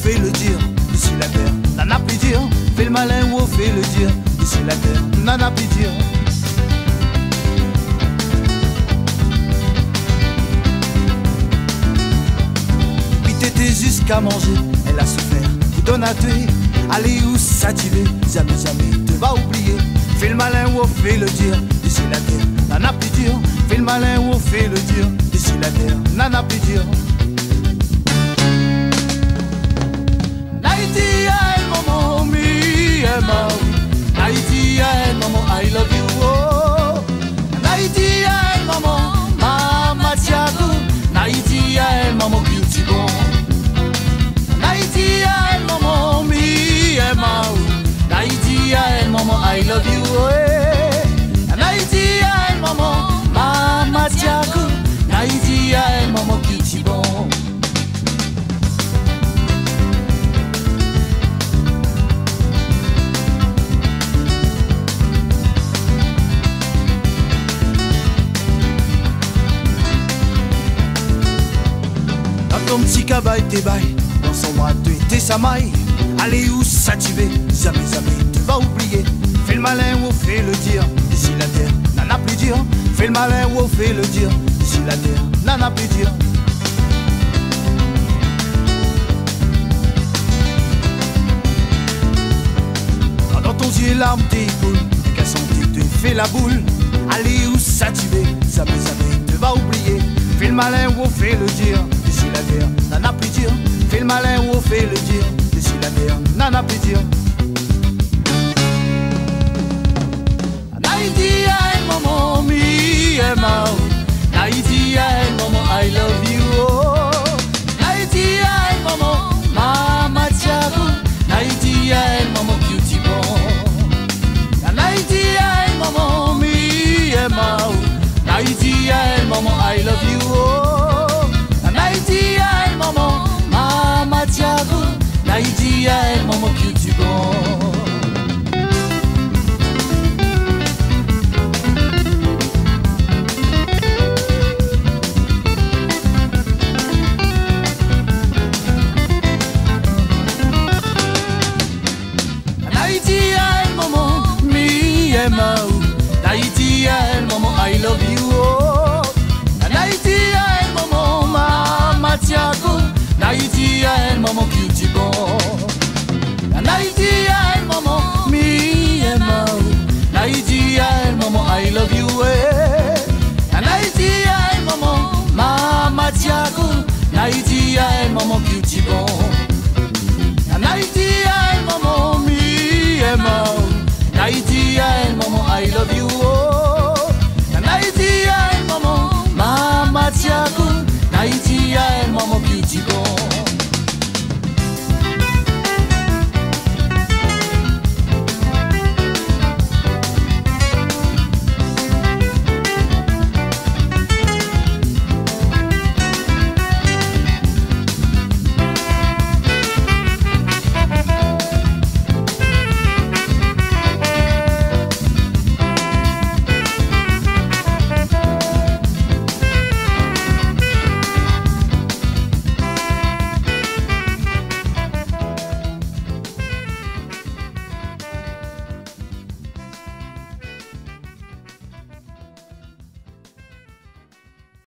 fait le dire, ici la terre, n'en a plus dire. Fais le malin ou fait le dire, ici la terre, n'en a plus dire. Puis t'étais jusqu'à manger, elle a souffert, vous donne à tuer. Allez où ça t'y va, jamais, jamais, te va oublier. Fais le malin ou fait le dire, ici la terre, n'en a plus dire. Fais le malin ou fait le dire, ici la terre, n'en a plus dire. Haïti, maman, me and Haïti, maman, I love you. Oh, Haïti, maman, mama Tiago. Haïti, maman, beauty bon. Haïti, maman, me and Haïti, maman, I love you. Oh, Haïti, maman, mama Tiago. Haïti, maman, beauty bon. Ton petit cabaye t'es bail, dans son bras t'es sa maille. Allez où ça t'y va, jamais, jamais, tu vas oublier. Fais le malin ou fais le dire, ici la terre, n'en a plus dire. Fais le malin ou fais le dire, ici la terre, n'en a plus dire. Quand dans ton yeux larmes t'écoulent, qu'à son te fait la boule. Allez où ça t'y va, jamais, jamais, tu vas oublier. Fais le malin ou fais le dire, ici la terre, n'en a plus dire. Fais le malin ou fais le dire, ici la terre, n'en a plus dire. Haïti, maman, me and Haïti, maman, I love you. Oh, Haïti, maman, mama Tiago. Haïti, maman, beauty bon. Haïti, maman, me and Haïti, maman, I love you. Oh, Haïti, maman, mama Tiago. Haïti, maman, beauty bon. Haïti, maman, me and Haïti, maman, I love you. Oh, Haïti, maman, mama Tiago. Haïti, maman, beauty bon. Haïti, maman, me and Haïti, maman, I love you. Haïti, maman, mama Tiago. Haïti, maman, beauty bon.